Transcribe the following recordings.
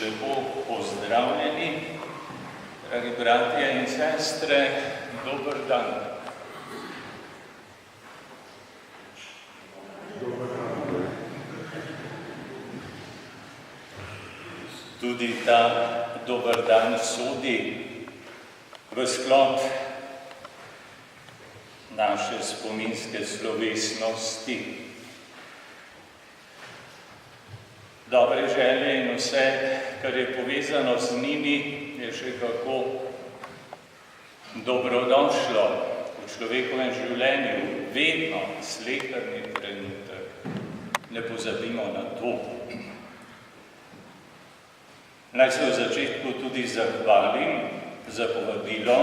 Lepo pozdravljeni, dragi bratje in sestre, dober dan. Tudi ta dober dan sodi v sklop naše spominske slovesnosti. Dobre želje in vse, kar je povezano z njimi, je še kako dobrodošlo v človekovem življenju, vedno sleherni trenutek. Ne pozabimo na to. Naj se v začetku tudi zahvalim za povabilo,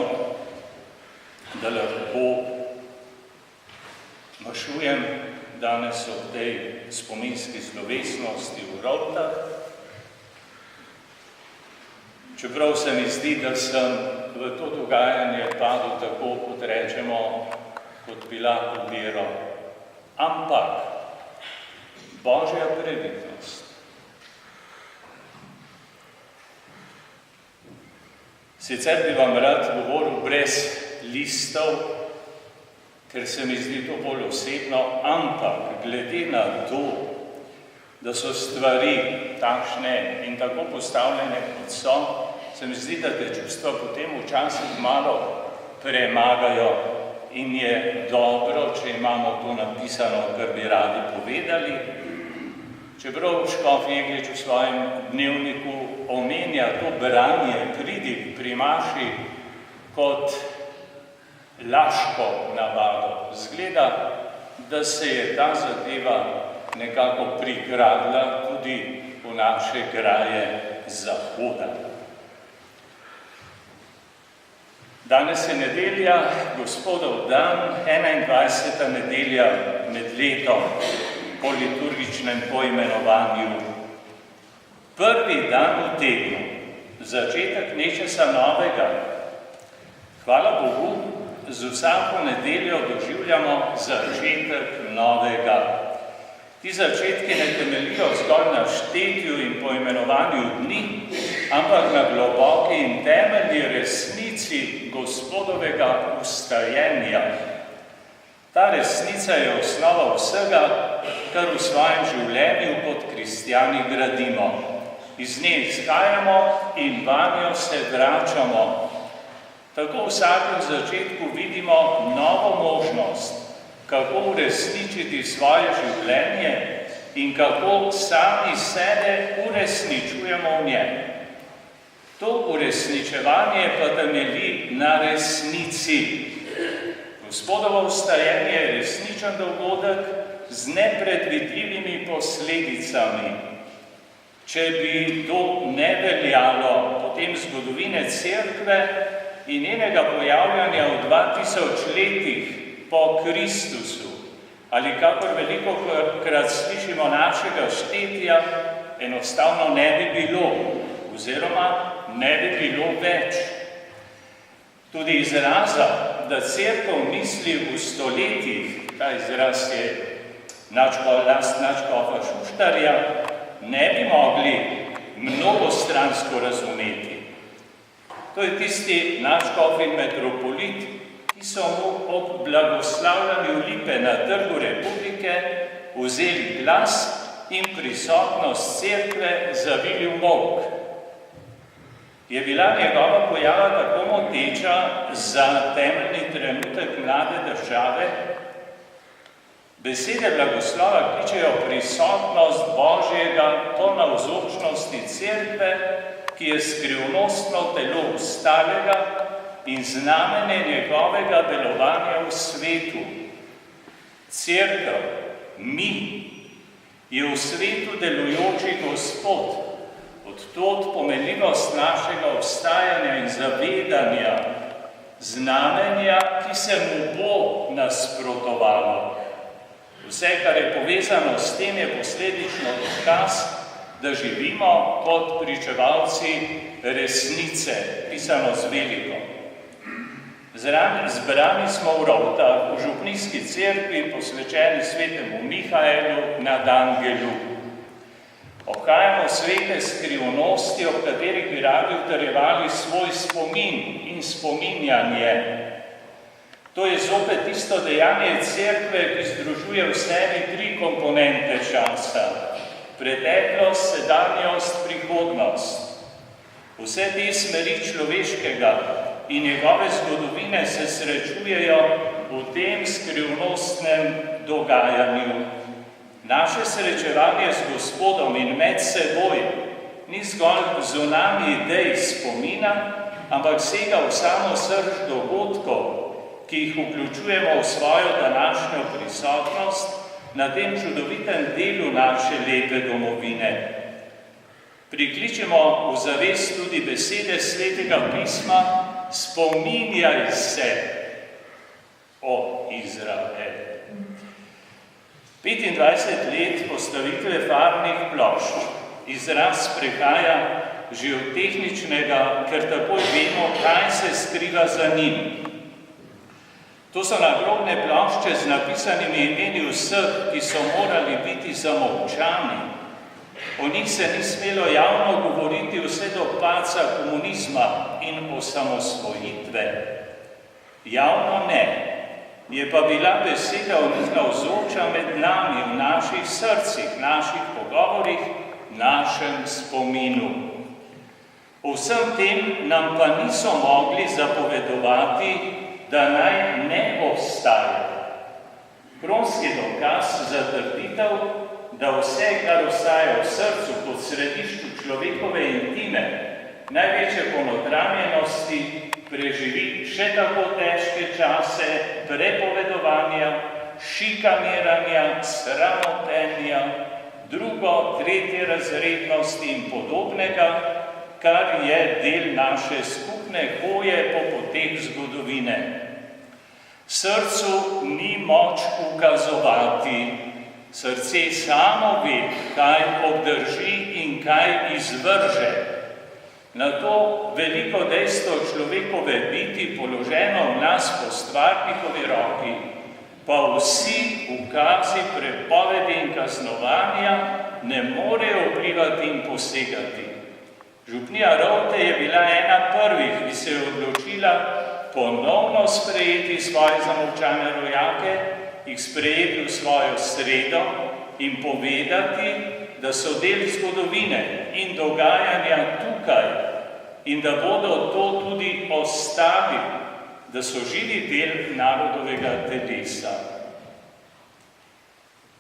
da lahko mašujem danes ob tej spominski slovesnosti v Rovtah. Čeprav se mi zdi, da sem v to dogajanje padel tako, kot rečemo, kot Pilatov vero. Ampak Božja previdnost. Sicer bi vam rad govoril brez listov, ker se mi zdi to bolj osebno, ampak glede na to, da so stvari takšne in tako postavljene, kot so, se mi zdi, da te čustva potem včasih malo premagajo in je dobro, če imamo to napisano, kar bi radi povedali. Čeprav škof Jeglič v svojem dnevniku omenja to branje pridig pri maši kot laško navado. Zgleda, da se je ta zadeva nekako prikradla tudi v naše kraje zahoda. Danes je nedelja, Gospodov dan, 21. nedelja med letom po liturgičnem poimenovanju. Prvi dan v tednu, začetek nečesa novega. Hvala Bogu, z vsako nedeljo doživljamo začetek novega. Ti začetki ne temeljijo zgolj na štetju in poimenovanju dni, ampak na globoki in temeljni resnici Gospodovega vstajenja. Ta resnica je osnova vsega, kar v svojem življenju kot kristjani gradimo. Iz nje izhajamo in vanjo se vračamo. Tako v vsakem začetku vidimo novo možnost, kako uresničiti svoje življenje in kako sami sebe uresničujemo v njem. To uresničevanje pa temelji na resnici. Gospodovo vstajenje je resničen dogodek z nepredvidljivimi posledicami. Če bi to ne veljalo, potem zgodovine cerkve in njenega pojavljanja v 2000 letih po Kristusu, ali kakor veliko krat slišimo našega štetja, enostavno ne bi bilo, oziroma ne bi bilo več. Tudi izraza, da cerkev misli v stoletjih, ta izraz je last nadškofa Šuštarja, ne bi mogli mnogostransko razumeti. To je tisti nadškof in metropolit, ki so mu ob blagoslavljanju lipe na Trgu Republike vzeli glas in prisotnost cerkve zavili v molk. Je bila njegova pojava tako moteča za temeljni trenutek mlade države? Besede blagoslova kličejo prisotnost Božjega po navzočnosti cerkve, ki je skrivnostno telo ustalega in znamenje njegovega delovanja v svetu. Cerkev, mi, je v svetu delujoči Gospod. Odtod pomenljivost našega obstajanja in zavedanja, znamenja, ki se mu bo nasprotovalo. Vse, kar je povezano s tem, je posledično dokaz, da živimo kot pričevalci resnice, pisano z veliko. Zbrani smo v Rovtah, v župnijski cerkvi, posvečeni svetemu Mihaelu nad Angelu. Obhajamo svete skrivnosti, ob katerih bi radi utrjevali svoj spomin in spominjanje. To je zopet tisto dejanje cerkve, ki združuje v sebi 3 komponente časa. Preteklost, sedanjost, prihodnost. Vse te smeri človeškega in njegove zgodovine se srečujejo v tem skrivnostnem dogajanju. Naše srečevanje z Gospodom in med seboj ni zgolj zunanji dej spomina, ampak sega v samo srž dogodkov, ki jih vključujemo v svojo današnjo prisotnost na tem čudovitem delu naše lepe domovine. Prikličemo v zavest tudi besede Svetega pisma: spominjaj se, o Izrael. 25 let postavitve farnih plošč, izraz prehaja že od tehničnega, ker takoj vemo, kaj se skriva za njim. To so nagrobne plošče z napisanimi imeni vseh, ki so morali biti zamolčani. O njih se ni smelo javno govoriti vse do padca komunizma in osamosvojitve. Javno ne, je pa bila beseda o njih navzoča med nami, v naših srcih, naših pogovorih, našem spominu. O vsem tem nam pa niso mogli zapovedovati, da naj ne obstaja. Kronski dokaz za trditev, da vse, kar ostaja v srcu kot središču človekove intime, največje ponotranjenosti, preživi še tako težke čase prepovedovanja, šikamiranja, sramotenja, drugo, tretje razrednosti in podobnega, kar je del naše skupne hoje po poteh zgodovine. Srcu ni moč ukazovati, srce samo ve, kaj obdrži in kaj izvrže. Na to veliko dejstvo človekove biti položeno v nas po stvarnikovi roki, pa vsi ukazi, prepovedi in kaznovanja ne morejo vplivati in posegati. Župnija Rovte je bila ena prvih, ki se je odločila ponovno sprejeti svoje zamolčane rojake, jih sprejeti v svojo sredo in povedati, da so del zgodovine in dogajanja tukaj in da bodo to tudi ostali, da so živi del narodovega telesa.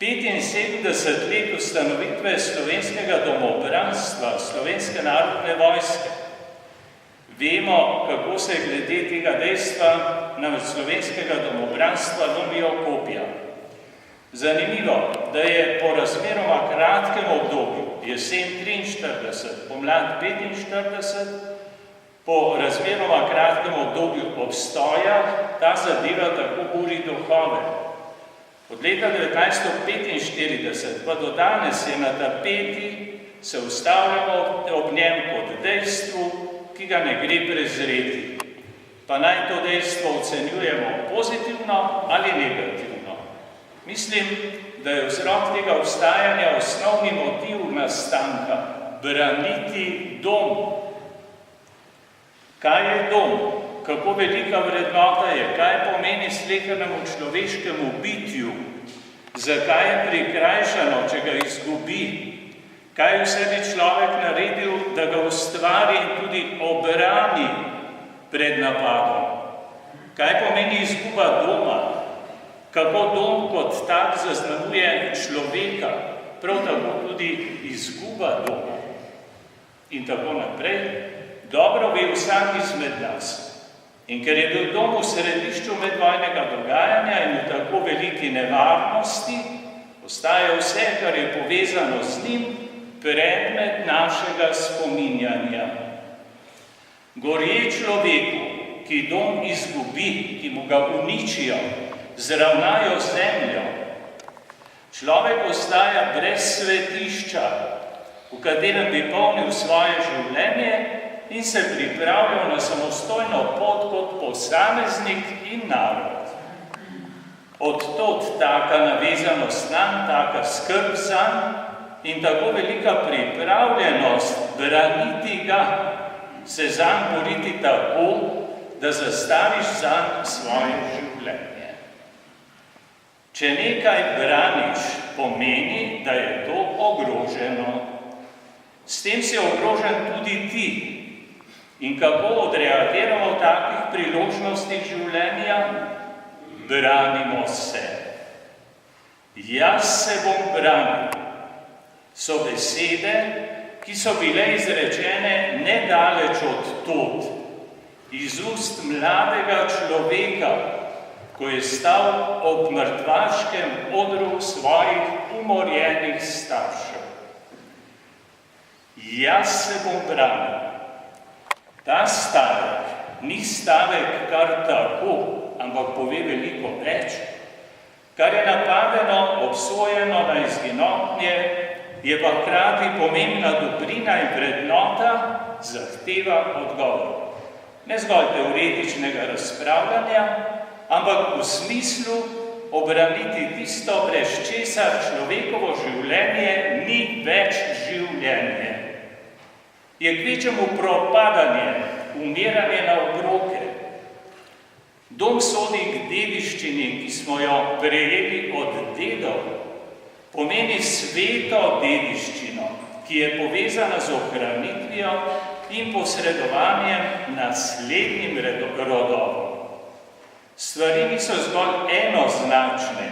75 let ustanovitve slovenskega domobranstva, Slovenske narodne vojske. Vemo, kako se glede tega dejstva na slovenskega domobranstva lomijo kopja. Zanimivo, da je po razmeroma kratkem obdobju, jesen 43, pomlad 45, po razmeroma kratkem obdobju obstoja ta zadeva tako buri duhove. Od leta 1945 pa do danes je na tapeti, se ustavljamo ob njem kot dejstvu, ki ga ne gre prezreti. Pa naj to dejstvo ocenjujemo pozitivno ali negativno. Mislim, da je vzrok tega obstajanja osnovni motiv nastanka – braniti dom. Kaj je dom? Kako velika vrednota je? Kaj pomeni slehernemu človeškemu bitju? Zakaj je prikrajšano, če ga izgubi? Kaj vse bi človek naredil, da ga ustvari in tudi obrani pred napadom? Kaj pomeni izguba doma? Kako dom kot tak zaznamuje človeka? Prav tako tudi izguba doma. In tako naprej. Dobro ve vsak izmed nas. In ker je bil dom v središču medvojnega dogajanja in v tako veliki nevarnosti, ostaja vse, kar je povezano z njim, predmet našega spominjanja. Gorje človeku, ki dom izgubi, ki mu ga uničijo, zravnajo zemljo, človek ostaja brez svetišča, v katerem bi polnil svoje življenje in se pripravljal na samostojno pot kot posameznik in narod. Od tod taka navezanost nam, taka skrb zanj in tako velika pripravljenost braniti ga, se zanj boriti tako, da zastaviš zanj svoje življenje. Če nekaj braniš, pomeni, da je to ogroženo. S tem si ogrožen tudi ti. In kako odreagiramo v takih priložnostih življenja? Branimo se. Jaz se bom branil. So besede, ki so bile izrečene nedaleč od tod, iz ust mladega človeka, ko je stal ob mrtvaškem odru svojih umorjenih staršev. Jaz se bom branil. Ta stavek ni stavek kar tako, ampak pove veliko več. Kar je napadeno, obsojeno na izginotnje, je pa hkrati pomembna dobrina in vrednota, zahteva odgovor. Ne zgolj teoretičnega razpravljanja, ampak v smislu obraniti tisto, brez česar človekovo življenje ni več življenje. Je kvečemu propadanje, umiranje na obroke. Dom sodi k dediščini, ki smo jo prejeli od dedov, pomeni sveto dediščino, ki je povezana z ohranitvijo in posredovanjem naslednjim rodovom. Stvari niso zgolj enoznačne.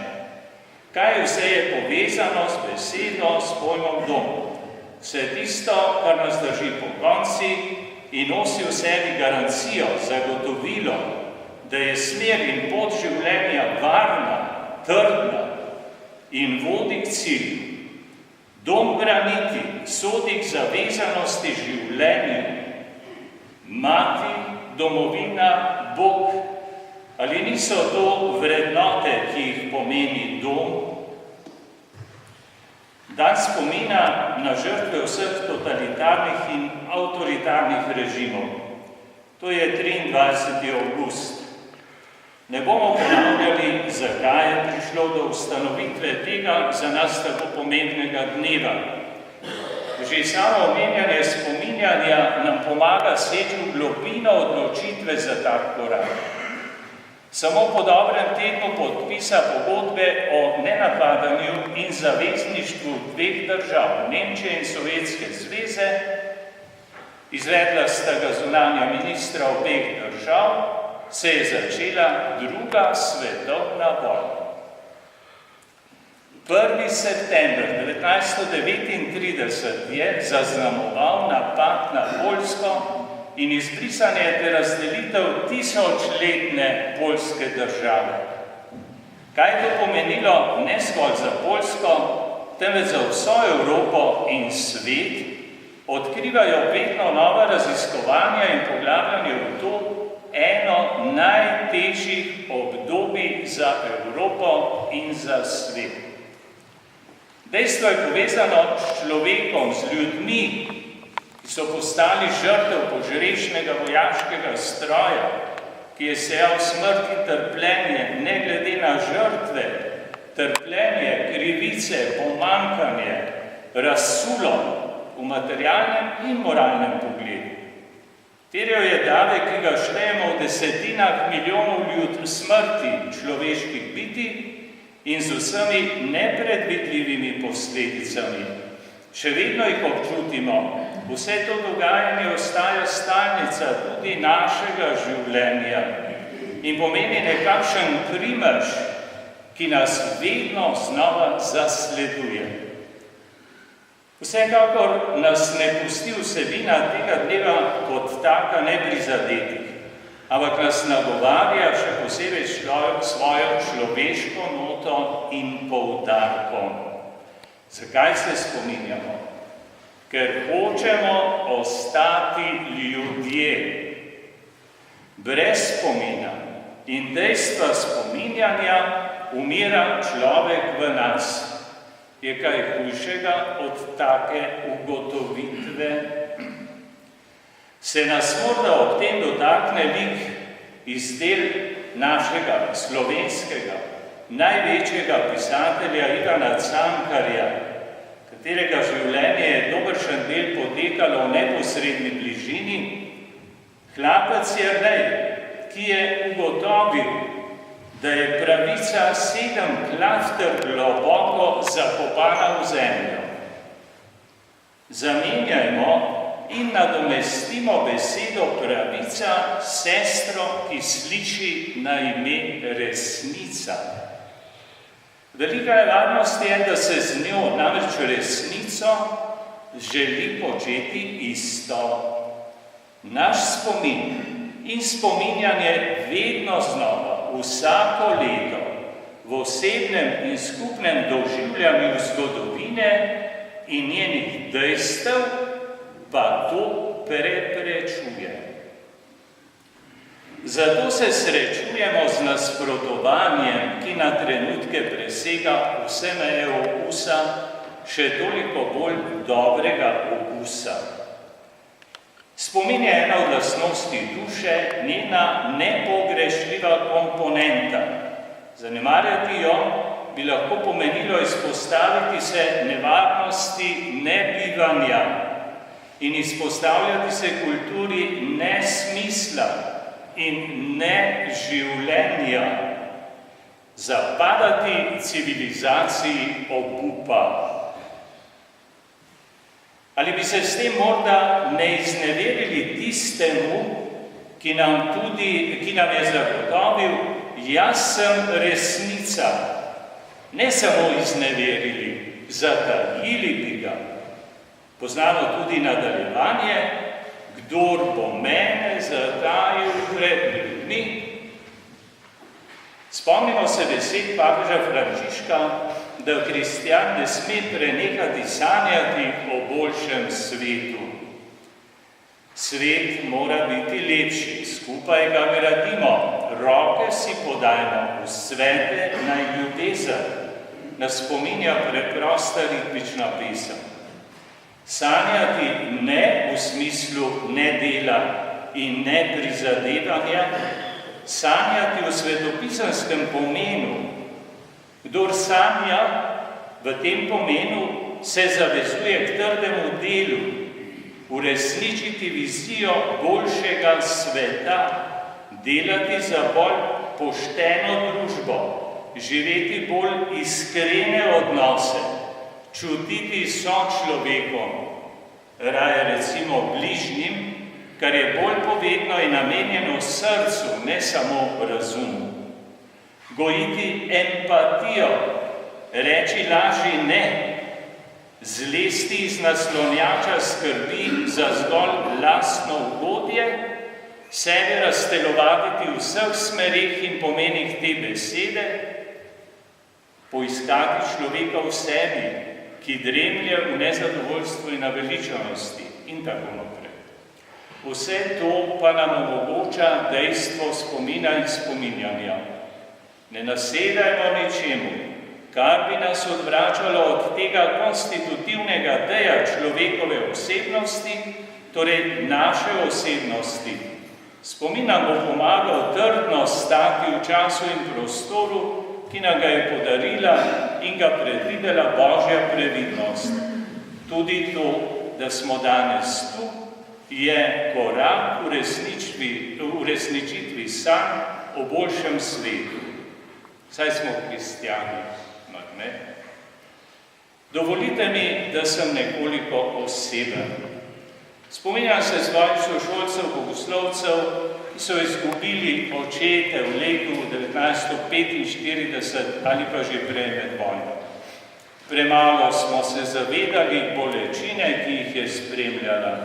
Kaj vse je povezano z besedo, s pojmom dom? Vse tisto, kar nas drži po konci in nosi v sebi garancijo, zagotovilo, da je smer in pot življenja varna, trdna in vodi k cilju. Dom braniti sodi k zavezanosti življenju. Mati, domovina, Bog, ali niso to vrednote, ki jih pomeni dom? Dan spomina na žrtve vseh totalitarnih in avtoritarnih režimov. To je 23. avgust. Ne bomo ponavljali, zakaj je prišlo do ustanovitve tega za nas tako pomembnega dneva. Že samo omenjanje spominjanja nam pomaga seči v globino odločitve za tak korak. Samo po dobrem tednu podpisa pogodbe o nenapadanju in zavezništvu dveh držav, Nemčije in Sovjetske zveze, izvedla sta ga zunanja ministra obeh držav, se je začela druga svetovna vojna. 1. september 1939 je zaznamoval napad na Poljsko in izbrisanje ter razdelitev tisočletne poljske države. Kaj je to pomenilo ne zgolj za Poljsko, temveč za vso Evropo in svet, odkrivajo vedno nova raziskovanja in poglabljanje v to eno najtežjih obdobij za Evropo in za svet. Dejstvo je povezano s človekom, z ljudmi, ki so postali žrtev požrešnega vojaškega stroja, ki je sejal smrt in trpljenje, ne glede na žrtve, trpljenje, krivice, pomanjkanje, razsulo v materialnem in moralnem pogledu. Terjal je davek, ki ga štejemo v desetinah milijonov smrti človeških bitij in z vsemi nepredvidljivimi posledicami. Še vedno jih občutimo. Vse to dogajanje ostaja stalnica tudi našega življenja in pomeni nekakšen primež, ki nas vedno znova zasleduje. Vsekakor nas ne pusti vsebina tega dneva kot taka neprizadetih, ampak nas nagovarja še posebej svojo človeško noto in poudarkom. Zakaj se spominjamo? Ker hočemo ostati ljudje. Brez spomina in dejstva spominjanja umira človek v nas. Je kaj hujšega od take ugotovitve? Se nas morda ob tem dotakne lik iz del našega slovenskega, največjega pisatelja Ivana Cankarja, katerega življenje je dobršen del potekalo v neposredni bližini, hlapec Jernej, ki je ugotovil, da je pravica 7 klafter globoko zakopana v zemljo. Zamenjajmo in nadomestimo besedo pravica s sestro, ki sliši na ime resnica. Velika nevarnost je, da se z njo, namreč resnico, želi početi isto. Naš spomin in spominjanje vedno znova, vsako leto, v osebnem in skupnem doživljanju zgodovine in njenih dejstev, pa to preprečuje. Zato se srečujemo z nasprotovanjem, ki na trenutke presega vse meje okusa, še toliko bolj dobrega okusa. Spomin je ena od lastnosti duše, njena nepogrešljiva komponenta. Zanemarjati jo bi lahko pomenilo izpostaviti se nevarnosti nebivanja in izpostavljati se kulturi nesmisla in neživljenja, zapadati civilizaciji obupa. Ali bi se s tem morda ne izneverili tistemu, ki nam je zagotovil, jaz sem resnica, ne samo izneverili, zatajili bi ga. Poznamo tudi nadaljevanje, kdor bo mene zatajil pred ljudmi. Spomnimo se besed papeža Frančiška, da kristjan ne sme prenehati sanjati o boljšem svetu. Svet mora biti lepši, skupaj ga gradimo, roke si podajmo, v svete naj ljubezen, nas spominja preprosta ritmična pesem. Sanjati ne v smislu nedela in neprizadevanja, sanjati v svetopisanskem pomenu. Kdor sanja v tem pomenu, se zavezuje k trdemu delu, uresničiti vizijo boljšega sveta, delati za bolj pošteno družbo, živeti bolj iskrene odnose, čutiti sočlovekom, raje recimo bližnjim, kar je bolj povedno in namenjeno srcu, ne samo razumu. Gojiti empatijo, reči laži ne, zlesti iz naslonjača skrbi za zgolj lastno ugodje, sebe raztelovati v vseh smerih in pomenih te besede, poiskati človeka v sebi, ki dremlje v nezadovoljstvu in naveličanosti in tako naprej. Vse to pa nam omogoča dejstvo spomina in spominjanja. Ne nasedajmo ničemu, kar bi nas odvračalo od tega konstitutivnega deja človekove osebnosti, torej naše osebnosti. Spomin nam bo pomagal trdno stati v času in prostoru, ki nam ga je podarila in ga predvidela Božja previdnost. Tudi to, da smo danes tu, je korak v uresničitvi sanj o boljšem svetu. Saj smo kristjani, mar ne? Dovolite mi, da sem nekoliko oseben. Spominjam se svojih sošolcev, bogoslovcev, ki so izgubili očete v letu 1945 ali pa že prej med vojno. Premalo smo se zavedali bolečine, ki jih je spremljala.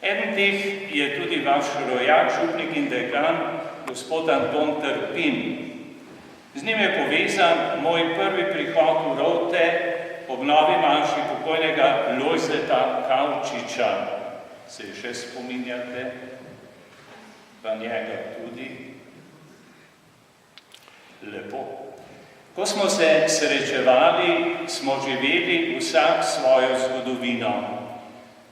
Eden teh je tudi vaš rojak, župnik in dekan, gospod Anton Trpin. Z njim je povezan moj prvi prihod v Rovte ob novi manjši pokojnega Lojzeta Kavčiča. Se še spominjate? Pa njega tudi. Lepo. Ko smo se srečevali, smo živeli vsak svojo zgodovino.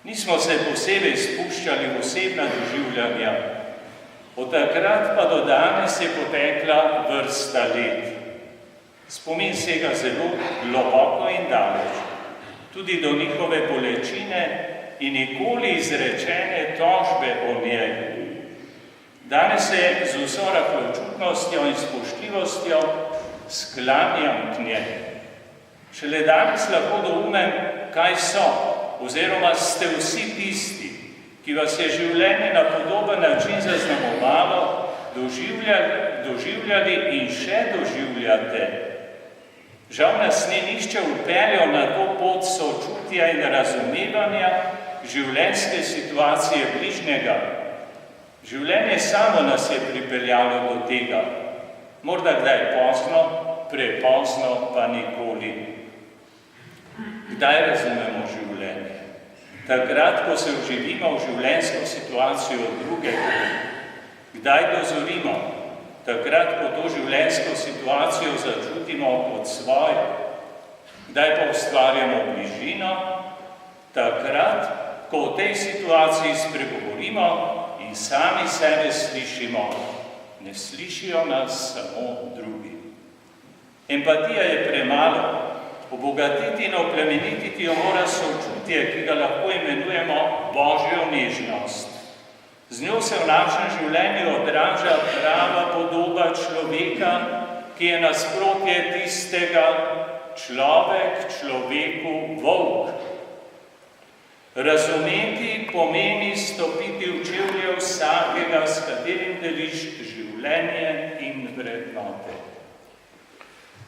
Nismo se posebej spuščali v osebna doživljanja. Od takrat pa do danes je potekla vrsta let. Spomin sega zelo globoko in daleč. tudi do njihove bolečine in nikoli izrečene tožbe o njej. Danes se z vso rahločutnostjo in spoštljivostjo sklanjam k njej. Šele danes lahko doumem, kaj so, oziroma ste vsi tisti, ki vas je življenje na podoben način zaznamovalo, doživljali in še doživljate. Žal nas ni nihče vpeljal na to pot sočutja in razumevanja življenjske situacije bližnjega. Življenje samo nas je pripeljalo do tega. Morda kdaj pozno, prepozno pa nikoli. Kdaj razumemo življenje? Takrat, ko se vživimo v življenjsko situacijo drugega. Kdaj dozorimo? Takrat, ko to življenjsko situacijo začutimo kot svojo. Kdaj pa ustvarjamo bližino? Takrat, ko v tej situaciji spregovorimo in sami sebe slišimo. Ne slišijo nas samo drugi. Empatija je premalo. Obogatiti in oplemenititi jo mora sočutje, ki ga lahko imenujemo Božjo nežnost. Z njo se v našem življenju odraža prava podoba človeka, ki je nasprotje tistega človek, človeku, volk. Razumeti pomeni stopiti v čevlje vsakega, s katerim deliš življenje in vrednote.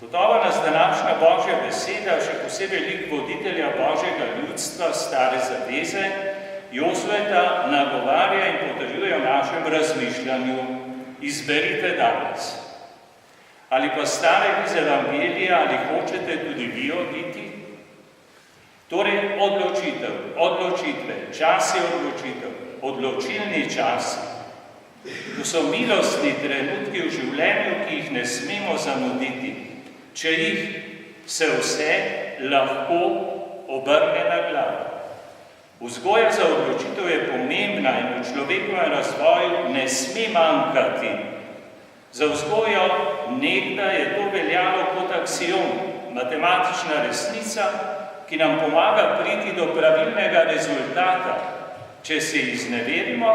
Gotovo nas današnja Božja beseda, še posebej lik voditelja Božjega ljudstva, Stare zaveze, Jozujeta, nagovarja in potrjuje v našem razmišljanju. Izberite danes. Ali pa stavek iz Evangelija, ali hočete tudi vi oditi? Torej, odločitve, časi odločitev, odločilni časi. To so milostni trenutki v življenju, ki jih ne smemo zamuditi. Če jih se vse lahko obrne na glavo. Vzgoja za odločitev je pomembna in v človekovem razvoju ne sme manjkati. Za vzgojo nekdaj je to veljalo kot aksiom, matematična resnica, ki nam pomaga priti do pravilnega rezultata. Če se izneverimo,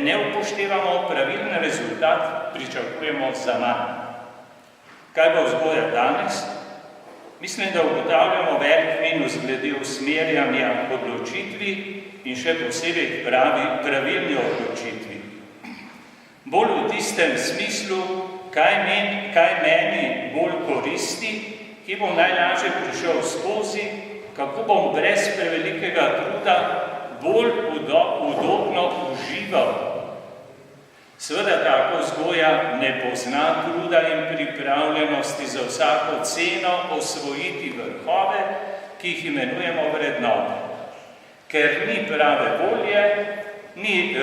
ne upoštevamo pravilen rezultat, pričakujemo zaman. Kaj bo vzgoja danes? Mislim, da ugotavljamo velik minus glede usmerjanja k odločitvi in še posebej pravilni odločitvi. Bolj v tistem smislu, kaj meni bolj koristi, ki bom najlažje prišel skozi, kako bom brez prevelikega truda bolj udobno užival. Seveda tako vzgoja ne pozna truda in pripravljenosti za vsako ceno osvojiti vrhove, ki jih imenujemo vrednote. Ker ni prave volje, ni